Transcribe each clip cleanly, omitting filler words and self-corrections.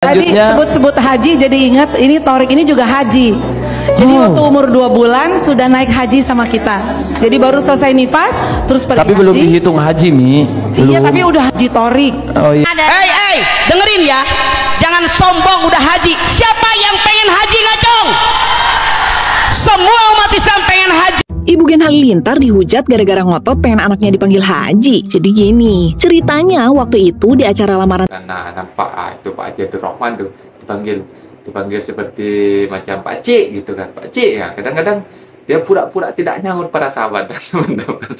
Tadi sebut-sebut haji jadi ingat ini Torik ini juga haji. Jadi waktu umur 2 bulan sudah naik haji sama kita. Jadi baru selesai nifas terus pergi. Tapi belum dihitung haji, Mi. Iya, tapi udah haji Torik. Oh iya. Hei, dengerin ya. Jangan sombong udah haji. Siapa yang pengen haji ngacong? Semua umat Islam pengen haji. Ibu Gen Halilintar dihujat gara-gara ngotot pengen anaknya dipanggil haji. Jadi gini, ceritanya waktu itu di acara lamaran. Nah, nampak itu Pak Haji Abdul Rahman tuh dipanggil seperti macam Pak Cik gitu kan. Pak Cik ya, kadang-kadang dia pura-pura tidak nyaut para sahabat dan teman-teman.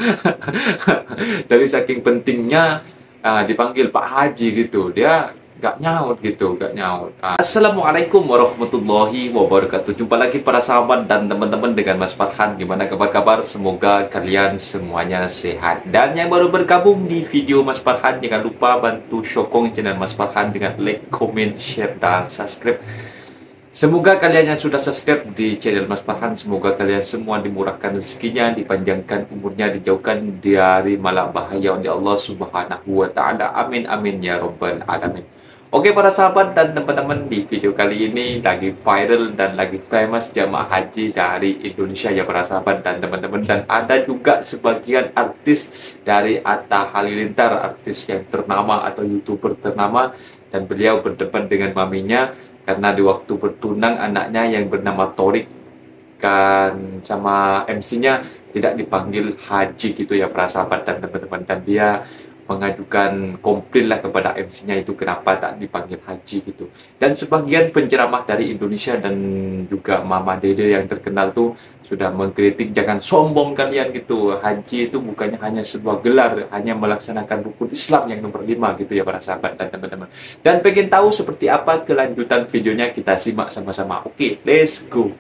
Dari saking pentingnya dipanggil Pak Haji gitu, dia gak nyaut gitu, gak nyaut. Assalamualaikum warahmatullahi wabarakatuh. Jumpa lagi para sahabat dan teman-teman dengan Mas Farhan. Gimana kabar-kabar? Semoga kalian semuanya sehat. Dan yang baru bergabung di video Mas Farhan, jangan lupa bantu sokong channel Mas Farhan dengan like, comment, share, dan subscribe. Semoga kalian yang sudah subscribe di channel Mas Farhan, semoga kalian semua dimurahkan rezekinya, dipanjangkan umurnya, dijauhkan dari malapetaka oleh Allah Subhanahu wa Ta'ala. Amin amin ya rabbal alamin. Oke para sahabat dan teman-teman, di video kali ini lagi viral dan lagi famous jamaah haji dari Indonesia ya para sahabat dan teman-teman. Dan ada juga sebagian artis dari Atta Halilintar, artis yang ternama atau YouTuber ternama, dan beliau berdebat dengan maminya karena di waktu bertunang anaknya yang bernama Torik kan sama MC-nya tidak dipanggil haji gitu ya para sahabat dan teman-teman. Dan dia mengajukan komplain lah kepada MC-nya itu kenapa tak dipanggil haji gitu. Dan sebagian penceramah dari Indonesia dan juga Mama Dede yang terkenal tuh sudah mengkritik, jangan sombong kalian gitu. Haji itu bukannya hanya sebuah gelar, hanya melaksanakan rukun Islam yang nomor 5 gitu ya para sahabat dan teman-teman. Dan pengen tahu seperti apa kelanjutan videonya, kita simak sama-sama. Oke, let's go.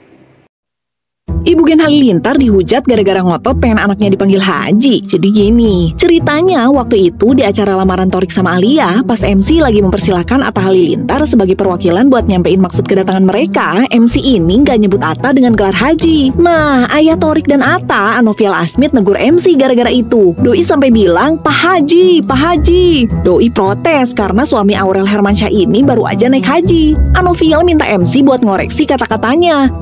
Ibu Gen Halilintar dihujat gara-gara ngotot pengen anaknya dipanggil haji. Jadi gini, ceritanya waktu itu di acara lamaran Torik sama Alia, pas MC lagi mempersilahkan Atta Halilintar sebagai perwakilan buat nyampein maksud kedatangan mereka, MC ini nggak nyebut Atta dengan gelar haji. Nah, ayah Torik dan Atta, Anovial Asmit, negur MC gara-gara itu. Doi sampai bilang, Pak Haji, Pak Haji. Doi protes karena suami Aurel Hermansyah ini baru aja naik haji. Anovial minta MC buat ngoreksi kata-katanya.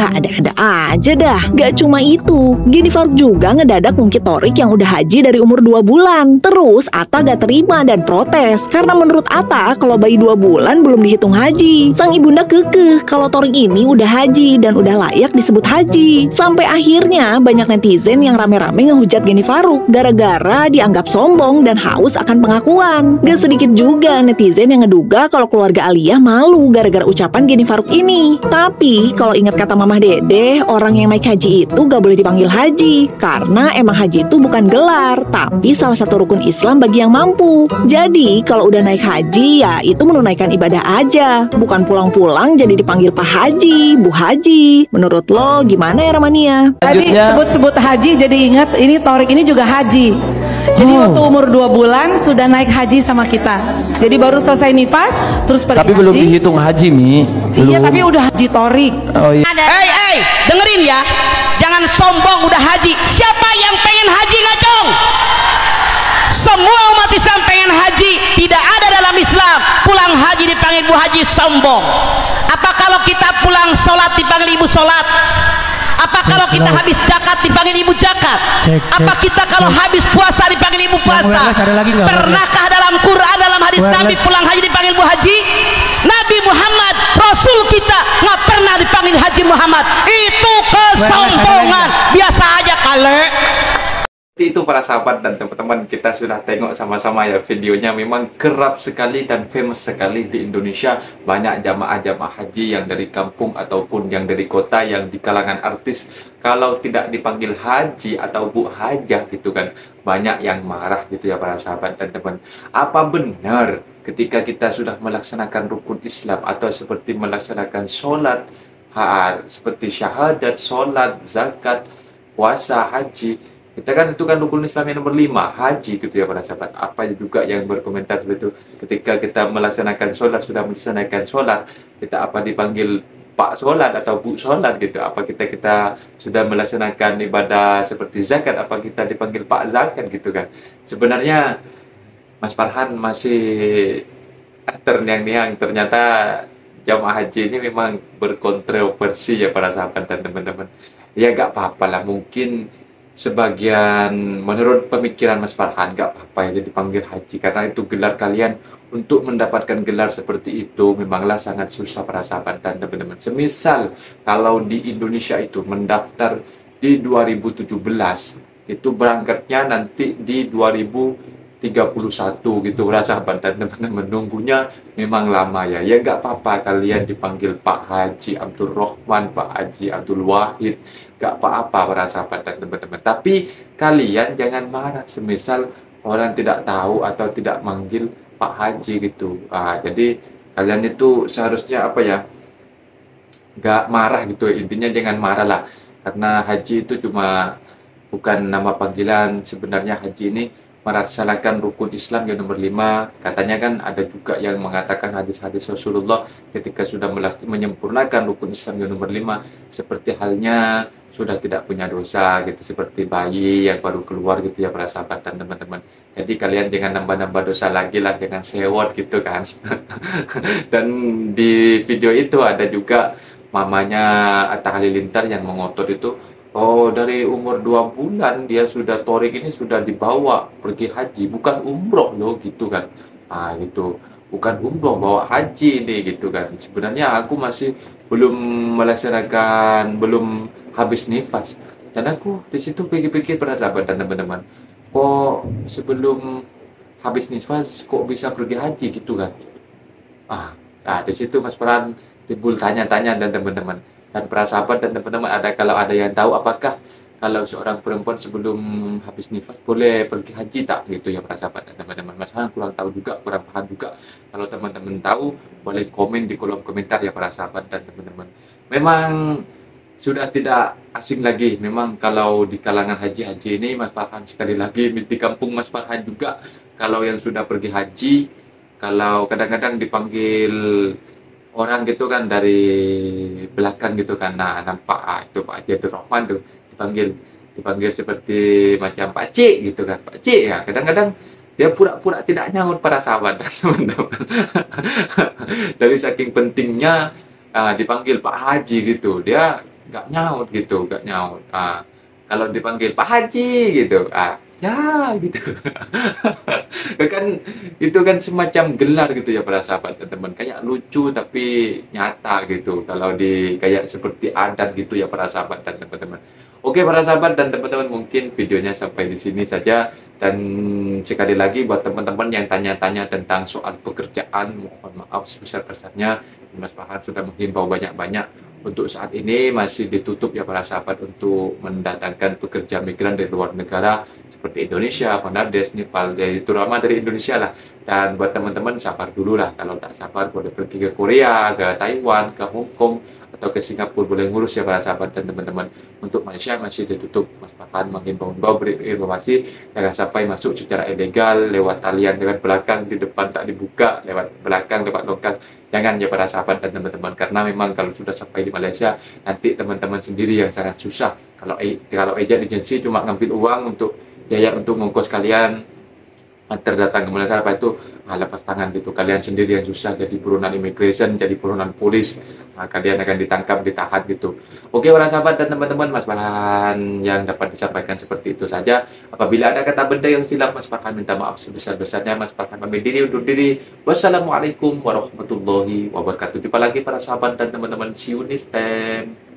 Ada-ada aja dah. Gak cuma itu, Geni Faruk juga ngedadak ngungkit Torik yang udah haji dari umur 2 bulan. Terus Atta gak terima dan protes karena menurut Atta kalau bayi 2 bulan belum dihitung haji. Sang ibunda kekeh kalau Torik ini udah haji dan udah layak disebut haji. Sampai akhirnya banyak netizen yang rame-rame ngehujat Geni Faruk gara-gara dianggap sombong dan haus akan pengakuan. Gak sedikit juga netizen yang ngeduga kalau keluarga Aliyah malu gara-gara ucapan Geni Faruk ini. Tapi kalau ingat kata Mamah Dede, orang yang naik haji itu gak boleh dipanggil haji karena emang haji itu bukan gelar, tapi salah satu rukun Islam bagi yang mampu. Jadi kalau udah naik haji ya itu menunaikan ibadah aja, bukan pulang-pulang jadi dipanggil Pak Haji, Bu Haji. Menurut lo gimana ya Ramania? Tadi sebut-sebut haji jadi ingat ini Torik ini juga haji. Jadi waktu umur 2 bulan sudah naik haji sama kita. Jadi baru selesai nifas terus pergi. Tapi belum dihitung haji, Mi. Iya, tapi udah haji Torik. Oh iya. Hei, dengerin ya. Jangan sombong udah haji. Siapa yang pengen haji ngacong? Semua umat Islam pengen haji. Tidak ada dalam Islam pulang haji dipanggil Bu Haji sombong. Apa kalau kita pulang sholat dipanggil Ibu sholat? Apa kalau kita habis zakat dipanggil Ibu zakat? Apa kita kalau habis puasa dipanggil Ibu puasa? Pernahkah dalam Quran, dalam hadis Nabi pulang haji dipanggil Bu Haji? Nabi Muhammad, Rasul kita nggak pernah dipanggil Haji Muhammad. Itu kesombongan. Biasa aja kale. Itu para sahabat dan teman-teman, kita sudah tengok sama-sama ya videonya. Memang kerap sekali dan famous sekali di Indonesia. Banyak jamaah-jamaah haji yang dari kampung ataupun yang dari kota, yang di kalangan artis, kalau tidak dipanggil haji atau Bu Hajah gitu kan, banyak yang marah gitu ya para sahabat dan teman. Apa benar ketika kita sudah melaksanakan rukun Islam atau seperti melaksanakan sholat, seperti syahadat, sholat, zakat, puasa, haji, kita kan itu kan rukun Islam yang nomor 5, haji gitu ya para sahabat. Apa juga yang berkomentar seperti itu, ketika kita melaksanakan sholat, sudah melaksanakan sholat, kita apa dipanggil Pak sholat atau Bu sholat gitu? Apa kita sudah melaksanakan ibadah seperti zakat, apa kita dipanggil Pak zakat gitu kan? Sebenarnya Mas Farhan masih terngiang-ngiang. Ternyata jamaah haji ini memang berkontroversi ya para sahabat dan teman-teman. Ya gak apa-apa lah, mungkin sebagian menurut pemikiran Mas Farhan gak apa-apa ya dipanggil haji, karena itu gelar kalian. Untuk mendapatkan gelar seperti itu memanglah sangat susah para sahabat dan teman-teman. Semisal kalau di Indonesia itu mendaftar di 2017, itu berangkatnya nanti di 2031 gitu para sahabat dan teman-teman. Nunggunya memang lama ya. Ya nggak apa-apa kalian dipanggil Pak Haji Abdul Rahman, Pak Haji Abdul Wahid, nggak apa-apa para sahabat dan teman-teman. Tapi kalian jangan marah semisal orang tidak tahu atau tidak manggil Pak Haji gitu. Jadi kalian itu seharusnya apa ya, nggak marah gitu. Intinya jangan marah lah, karena haji itu cuma bukan nama panggilan. Sebenarnya haji ini melaksanakan rukun Islam yang nomor 5. Katanya kan ada juga yang mengatakan hadis-hadis Rasulullah ketika sudah menyempurnakan rukun Islam yang nomor 5, seperti halnya sudah tidak punya dosa gitu, seperti bayi yang baru keluar gitu ya para sahabat dan teman-teman. Jadi kalian jangan nambah-nambah dosa lagi lah, jangan sewot gitu kan. Dan di video itu ada juga mamanya Atta Halilintar yang mengotot itu, oh dari umur 2 bulan dia sudah torik ini sudah dibawa pergi haji, bukan umroh loh gitu kan. Gitu, bukan umroh, bawa haji ini gitu kan. Sebenarnya aku masih belum melaksanakan, belum habis nifas, dan aku di situ pikir-pikir para sahabat dan teman-teman, kok sebelum habis nifas kok bisa pergi haji gitu kan. Di situ Mas Farhan timbul tanya-tanya dan teman-teman dan para sahabat dan teman-teman, kalau ada yang tahu apakah kalau seorang perempuan sebelum habis nifas boleh pergi haji tak gitu ya para sahabat dan teman-teman. Mas Farhan kurang tahu juga, kurang paham juga. Kalau teman-teman tahu boleh komen di kolom komentar ya para sahabat dan teman-teman. Memang sudah tidak asing lagi memang kalau di kalangan haji-haji ini Mas Farhan, sekali lagi di kampung Mas Farhan juga, kalau yang sudah pergi haji, kalau kadang-kadang dipanggil orang gitu kan dari belakang gitu kan, nampak itu Pak Haji Abdul Rahman tuh dipanggil seperti macam Pak Cik gitu kan, Pak Cik ya. Kadang-kadang dia pura-pura tidak nyaut para sahabat dan teman-teman. Dari saking pentingnya dipanggil Pak Haji gitu, dia nggak nyaut gitu, nggak nyaut. Kalau dipanggil Pak Haji gitu, ya gitu. Kan itu kan semacam gelar gitu ya para sahabat dan teman, kayak lucu tapi nyata gitu. Kalau di kayak seperti adat gitu ya para sahabat dan teman-teman. Oke para sahabat dan teman-teman, mungkin videonya sampai di sini saja. Dan sekali lagi buat teman-teman yang tanya-tanya tentang soal pekerjaan, mohon maaf sebesar-besarnya. Mas Farhan sudah menghimbau banyak-banyak. Untuk saat ini masih ditutup ya para sahabat untuk mendatangkan pekerja migran dari luar negara seperti Indonesia, Bangladesh, Nepal, terutama dari Indonesia lah. Dan buat teman-teman sabar dulu lah, kalau tak sabar boleh pergi ke Korea, ke Taiwan, ke Hong Kong, atau ke Singapura, boleh ngurus ya para sahabat dan teman-teman. Untuk Malaysia masih ditutup. Mas Farhan menghimbau beri informasi jangan sampai masuk secara ilegal lewat talian, lewat belakang, di depan tak dibuka, lewat belakang, lewat longkang. Jangan ya para sahabat dan teman-teman, karena memang kalau sudah sampai di Malaysia nanti teman-teman sendiri yang sangat susah. Kalau agent agensi cuma ngambil uang untuk biaya untuk ngongkos kalian terdatang ke Malaysia, apa itu lepas tangan gitu. Kalian sendiri yang susah jadi buronan immigration, jadi buronan polis. Kalian akan ditangkap, ditahan gitu. Oke para sahabat dan teman-teman, Mas Farhan yang dapat disampaikan seperti itu saja. Apabila ada kata benda yang silap, Mas Farhan minta maaf sebesar-besarnya. Mas Farhan pamit diri undur diri. Wassalamualaikum warahmatullahi wabarakatuh. Jumpa lagi para sahabat dan teman-teman. See you next time.